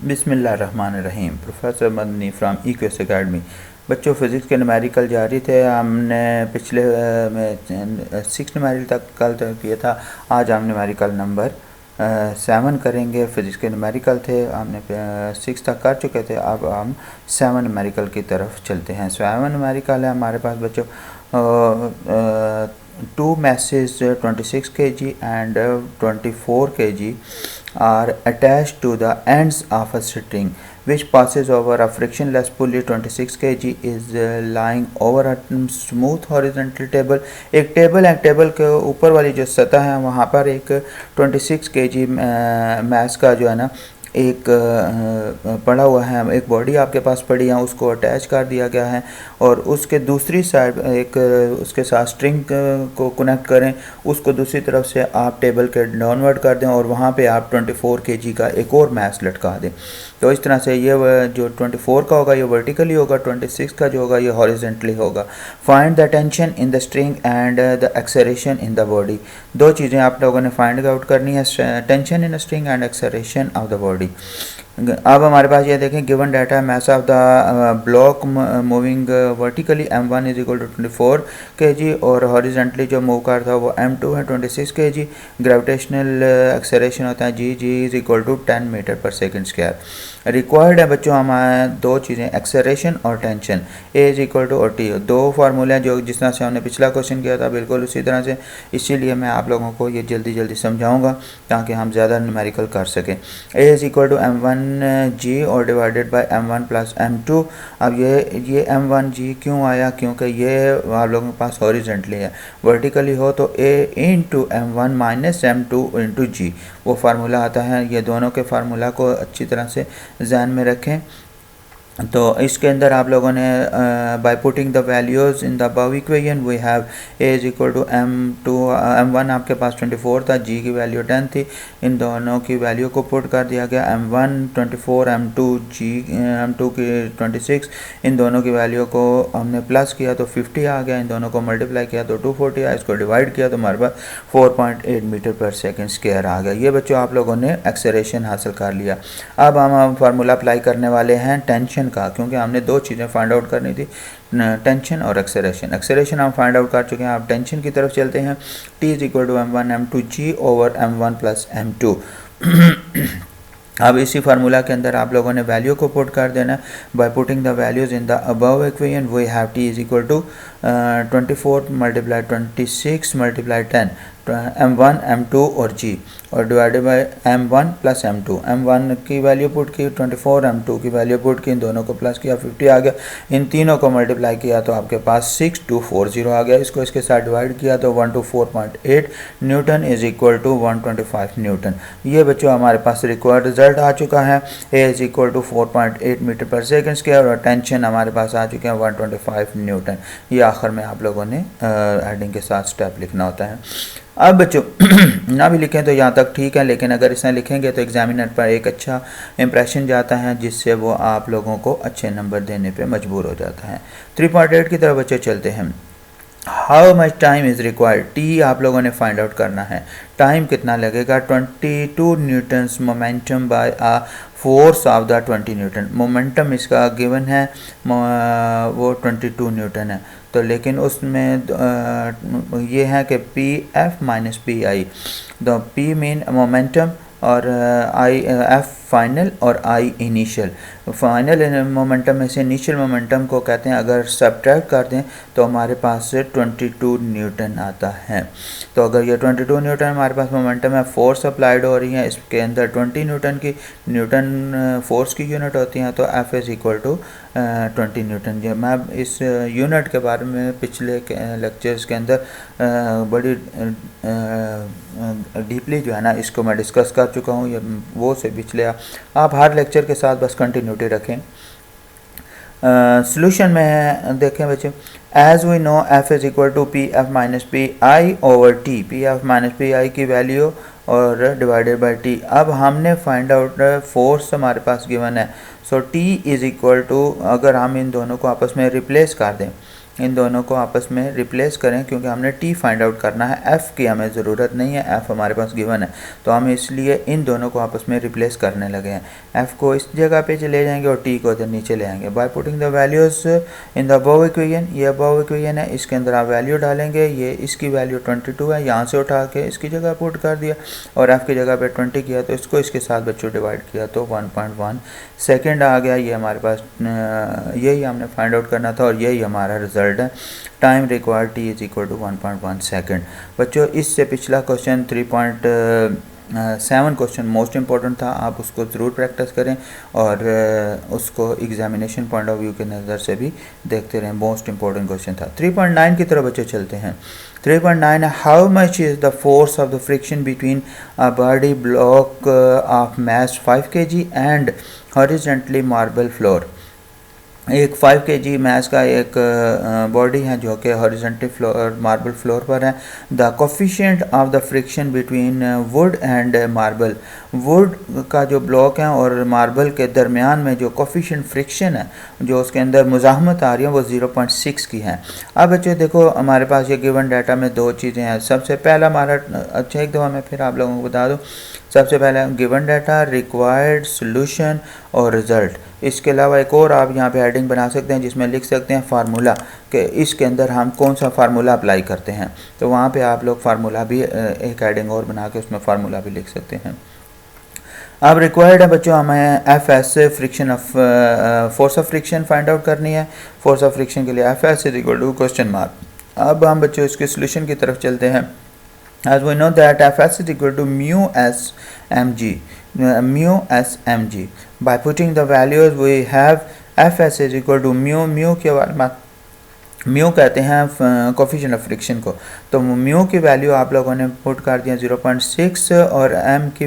बिस्मिल्लाहिर्रहमानिर्रहीम। Professor Madani from EQS academy. बच्चों, physics के न्यूमेरिकल जारी थे। हमने पिछले में 6 न्यूमेरिकल तक कल तक किया था। आज हम न्यूमेरिकल नंबर 7 करेंगे। फिज़िक्स के न्यूमेरिकल थे, हमने 6 तक कर चुके थे। अब हम 7 न्यूमेरिकल की तरफ चलते हैं। 7 न्यूमेरिकल है हमारे पास बच्चों। 2 masses 26 kg and 24 kg are attached to the ends of a string which passes over a frictionless pulley. 26 kg is lying over a smooth horizontal table. एक टेबल के ऊपर वाली जो सतह है वहाँ पर एक 26 kg मैस का जो है ना एक पड़ा हुआ है, एक बॉडी आपके पास पड़ी है, उसको अटैच कर दिया गया है और उसके दूसरी साइड एक उसके साथ स्ट्रिंग को कनेक्ट करें, उसको दूसरी तरफ से आप टेबल के डाउनवर्ड कर दें और वहाँ पे आप 24 kg का एक और मैस लटका दें। तो इस तरह से ये जो 24 का होगा ये वर्टिकली होगा, 26 का जो होगा ये हॉरिजेंटली होगा। Find the tension in the string and the acceleration in the body. दो चीज़ें आप लोगों ने फाइंड आउट करनी है, tension in the string and acceleration of the body. अब हमारे पास ये देखें, given data mass of the block moving vertically m1 is equal to 24 kg और हॉरिजेंटली जो मूव कर था वो m2 है 26 kg। ग्रेविटेशनल एक्सेलरेशन होता है g is equal to 10 metre per second square. Required है बच्चों हमारे दो चीज़ें, एक्सेलरेशन और tension. a is equal to और t, दो फार्मूले जो जिस तरह से हमने पिछला क्वेश्चन किया था बिल्कुल उसी तरह से, इसीलिए मैं आप लोगों को ये जल्दी समझाऊंगा ताकि हम ज़्यादा न्यूमेरिकल कर सकें। a is equal to m1 g और divided by m1 plus m2। अब ये m1 g क्यों आया, क्योंकि ये आप लोगों के पास हॉरिजेंटली है। वर्टिकली हो तो a into m1 minus m2 into g वो फार्मूला आता है। ये दोनों के फार्मूला को अच्छी तरह से ध्यान में रखें। तो इसके अंदर आप लोगों ने by putting the values in the above equation we have a is equal to m1 आपके पास 24 था, g की वैल्यू 10 थी, इन दोनों की वैल्यू को पुट कर दिया गया। m1 24, m2 की 26, इन दोनों की वैल्यू को हमने प्लस किया तो 50 आ गया, इन दोनों को मल्टीप्लाई किया तो 240 आया, इसको डिवाइड किया तो हमारे पास 4.8 मीटर पर सेकेंड स्क्वायर आ गया। ये बच्चों आप लोगों ने एक्सेलरेशन हासिल कर लिया। अब हम फार्मूला अप्लाई करने वाले हैं टेंशन का, क्योंकि हमने दो चीज़ें फाइंड आउट करनी थी, टेंशन और एक्सेलरेशन। एक्सेलरेशन हम फाइंड आउट कर चुके हैं, आप टेंशन की तरफ चलते हैं। t is equal to m1 m2 g over m1 plus m2। अब इसी फार्मूला के अंदर आप लोगों ने वैल्यू को पुट कर देना। By putting the values in the above equation we have t is equal to 24 multiply 26 multiply 10 m1 m2 और g और divided by m1 plus m2। m1 की वैल्यू पुट की 24, m2 की वैल्यू पुट की, इन दोनों को प्लस किया 50 आ गया, इन तीनों को मल्टीप्लाई किया तो आपके पास 6240 आ गया। इसको इसके साथ डिवाइड किया तो 124.8 newton is equal to 125 newton. ये बच्चों हमारे पास रिक्वायर्ड रिजल्ट आ चुका है। a is equal to 4.8 metre per second square और टेंशन हमारे पास आ चुके हैं 125 न्यूटन। ये आखिर में आप लोगों ने हेडिंग के साथ स्टेप लिखना होता है। अब बच्चों ना भी लिखें तो यहाँ तक ठीक है, लेकिन अगर इसमें लिखेंगे तो एग्जामिनर पर एक अच्छा इंप्रेशन जाता है जिससे वो आप लोगों को अच्छे नंबर देने पे मजबूर हो जाता है। 3.8 की तरफ बच्चों चलते हैं। How much time is required, T आप लोगों ने फाइंड आउट करना है। टाइम कितना लगेगा, 22 newtons momentum by a force of the 20 newton. Momentum इसका गिवन है वो 22 न्यूटन है, तो लेकिन उसमें ये है कि पी एफ माइनस पी आई, तो पी मीन मोमेंटम और आई एफ फाइनल और आई इनिशियल। फाइनल मोमेंटम में से इनिशियल मोमेंटम को कहते हैं, अगर सब्ट्रैक्ट कर दें तो हमारे पास 22 न्यूटन आता है। तो अगर ये 22 न्यूटन हमारे पास मोमेंटम है, फोर्स अप्लाइड हो रही है, इसके अंदर 20 न्यूटन की न्यूटन फोर्स की यूनिट होती हैं, तो F is equal to 20 newton. जो मैं इस यूनिट के बारे में पिछले लेक्चर्स के अंदर बड़ी डीपली जो है ना इसको मैं डिस्कस कर चुका हूँ, ये वो से पिछले आप हर लेक्चर के साथ बस कंटिन्यूटी रखें। सॉल्यूशन में देखें बच्चों, as we know F is equal to P F minus P I over T, P F minus P I की वैल्यू और डिवाइडेड बाई टी। अब हमने फाइंड आउट फोर्स हमारे पास गिवन है, so T is equal to, अगर हम इन दोनों को आपस में रिप्लेस कर दें इन दोनों को आपस में रिप्लेस करें, क्योंकि हमने टी फाइंड आउट करना है, एफ़ की हमें ज़रूरत नहीं है, एफ़ हमारे पास गिवन है, तो हम इसलिए इन दोनों को आपस में रिप्लेस करने लगे हैं। एफ़ को इस जगह पे चले जाएंगे और टी को इधर नीचे ले आएंगे। Bye putting the values in the above equation, ये अबव इक्वेशन है, इसके अंदर आप वैल्यू डालेंगे, ये इसकी वैल्यू 22 है, यहाँ से उठा के इसकी जगह पुट कर दिया और एफ़ की जगह पे 20 किया, तो इसको इसके साथ बच्चों डिवाइड किया तो 1.1 सेकेंड आ गया। ये हमारे पास यही हमने फाइंड आउट करना था और यही हमारा रिजल्ट है। Time required T is equal to 1.1 second. बच्चों इससे पिछला क्वेश्चन 3.7 क्वेश्चन मोस्ट इंपॉर्टेंट था, आप उसको ज़रूर प्रैक्टिस करें और उसको एग्जामिनेशन पॉइंट ऑफ व्यू के नज़र से भी देखते रहें, मोस्ट इंपॉर्टेंट क्वेश्चन था। 3.9 की तरफ बच्चों चलते हैं। 3.9 है, how much is the force of the friction between a body block of mass 5 kg and horizontally marble floor. एक 5 kg मास का एक बॉडी है जो कि हॉरिजॉन्टल फ्लोर मार्बल फ्लोर पर है। The coefficient of the friction between would and marble, would का जो ब्लॉक है और मार्बल के दरमियान में जो कोफिशिएंट फ्रिक्शन है, जो उसके अंदर मुज़ाहमत आ रही है, वो 0.6 की है। अब बच्चों देखो हमारे पास ये गिवन डाटा में दो चीज़ें हैं। सबसे पहला हमारा, अच्छा एक दफ़ा मैं फिर आप लोगों को बता दूँ, सबसे पहले गिवन डाटा, रिक्वायर्ड सॉल्यूशन और रिज़ल्ट। इसके अलावा एक और आप यहाँ पे हेडिंग बना सकते हैं जिसमें लिख सकते हैं फार्मूला, कि इसके अंदर हम कौन सा फार्मूला अप्लाई करते हैं, तो वहाँ पे आप लोग फार्मूला भी एक हेडिंग और बना के उसमें फार्मूला भी लिख सकते हैं। अब रिक्वायर्ड है बच्चों हमें F S friction of force of friction find out करनी है। फोर्स ऑफ फ्रिक्शन के लिए F S is equal to question mark. अब हम बच्चों इसके सोल्यूशन की तरफ चलते हैं। As we know that Fs is equal to mu s mg. By putting the values we have Fs is equal to mu के बारे में म्यू कहते हैं कोफिशिएंट ऑफ फ्रिक्शन को, तो म्यू की वैल्यू आप लोगों ने पुट कर दिया 0.6 और एम की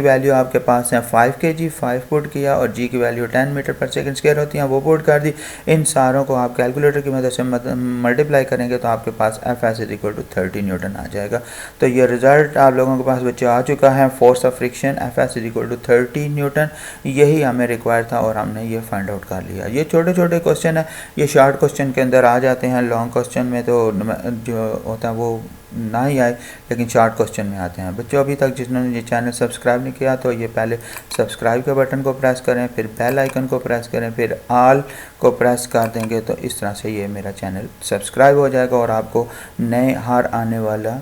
वैल्यू आपके पास है 5 kg, 5 पुट किया और जी की value 10 metre per second square होती हैं, वो पुट कर दी। इन सारों को आप कैलकुलेटर की मदद से मल्टीप्लाई करेंगे तो आपके पास F S is equal to 30 newton आ जाएगा। तो ये रिजल्ट आप लोगों के पास बच्चे आ चुका है, force of friction F S is equal to 30 newton. यही हमें रिक्वायर था और हमने ये फाइंड आउट कर लिया। ये छोटे छोटे क्वेश्चन है, ये शॉर्ट क्वेश्चन के अंदर आ जाते हैं, लॉन्ग क्वेश्चन में तो जो होता है वो ना ही आए, लेकिन शॉर्ट क्वेश्चन में आते हैं। बच्चों अभी तक जिन्होंने ये चैनल सब्सक्राइब नहीं किया तो ये पहले सब्सक्राइब के बटन को प्रेस करें, फिर बेल आइकन को प्रेस करें, फिर ऑल को प्रेस कर देंगे तो इस तरह से ये मेरा चैनल सब्सक्राइब हो जाएगा और आपको नए हर आने वाला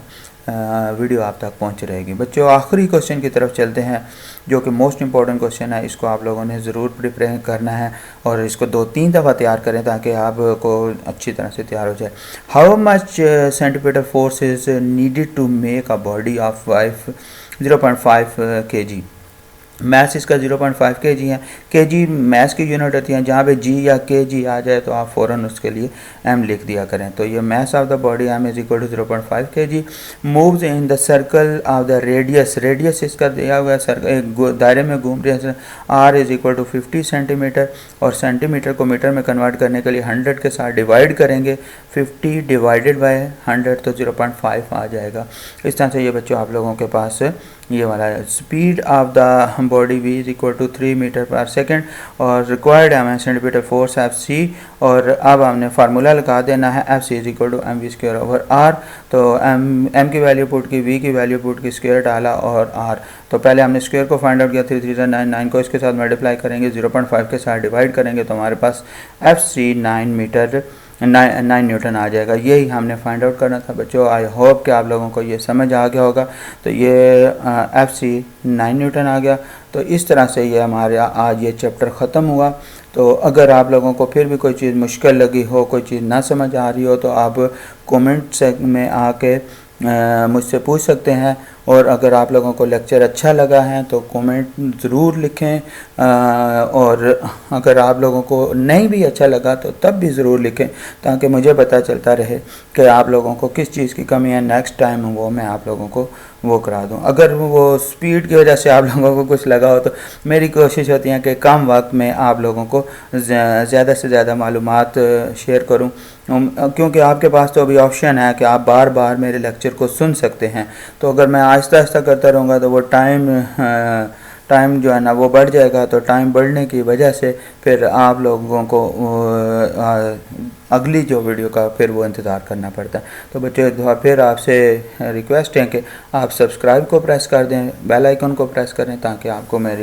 वीडियो आप तक पहुंच रहेगी। बच्चों आखिरी क्वेश्चन की तरफ चलते हैं जो कि मोस्ट इंपॉर्टेंट क्वेश्चन है। इसको आप लोगों ने ज़रूर प्रिपेयर करना है और इसको 2-3 दफ़ा तैयार करें ताकि आपको अच्छी तरह से तैयार हो जाए। How much centimetre force is needed to make a body of 0.5 kg। Mass इसका 0.5 kg है। kg मैथ्स की यूनिट होती है, जहाँ पे g या kg आ जाए तो आप फ़ौरन उसके लिए m लिख दिया करें। तो ये mass of the body m is equal to 0.5 kg। Moves in the circle of the radius, radius इसका दिया हुआ है, सर्कल दायरे में घूम रहे हैं। r is equal to 50 centimetre और सेंटीमीटर को मीटर में कन्वर्ट करने के लिए 100 के साथ डिवाइड करेंगे, 50 डिवाइडेड बाय 100 तो 0.5 आ जाएगा। इस तरह से ये बच्चों आप लोगों के पास ये वाला speed of the body v is equal to 3 metre per second और रिक्वायर्ड है हमें सेंटीमीटर फोर्स एफ सी। और अब हमने फार्मूला लगा देना है F C is equal to M V square over R. तो एम की वैल्यू पुट की, वी की वैल्यू पुट की, स्क्वायर डाला और आर। तो पहले हमने स्क्वायर को फाइंड आउट किया, 3399 को इसके साथ मल्टीप्लाई करेंगे, 0.5 के साथ डिवाइड करेंगे तो हमारे पास एफ सी 9 न्यूटन आ जाएगा। यही हमने फाइंड आउट करना था बच्चों। आई होप कि आप लोगों को ये समझ आ गया होगा। तो ये एफ सी 9 न्यूटन आ गया। तो इस तरह से ये हमारे आज ये चैप्टर ख़त्म हुआ। तो अगर आप लोगों को फिर भी कोई चीज़ मुश्किल लगी हो, कोई चीज़ ना समझ आ रही हो तो आप कमेंट सेक्शन में आके मुझसे पूछ सकते हैं। और अगर आप लोगों को लेक्चर अच्छा लगा है तो कमेंट ज़रूर लिखें, और अगर आप लोगों को नहीं भी अच्छा लगा तो तब भी ज़रूर लिखें ताकि मुझे पता चलता रहे कि आप लोगों को किस चीज़ की कमी है। नेक्स्ट टाइम वो मैं आप लोगों को वो करा दूं। अगर वो स्पीड की वजह से आप लोगों को कुछ लगा हो तो मेरी कोशिश होती है कि कम वक्त में आप लोगों को ज़्यादा से ज़्यादा मालूमात शेयर करूं, क्योंकि आपके पास तो अभी ऑप्शन है कि आप बार बार मेरे लेक्चर को सुन सकते हैं। तो अगर मैं आहिस्ता आहिस्ता करता रहूँगा तो वो टाइम जो है ना वो बढ़ जाएगा, तो टाइम बढ़ने की वजह से फिर आप लोगों को अगली जो वीडियो का फिर वो इंतज़ार करना पड़ता है। तो बच्चों फिर आपसे रिक्वेस्ट है कि आप सब्सक्राइब को प्रेस कर दें, बेल आइकन को प्रेस करें, ताकि आपको मेरी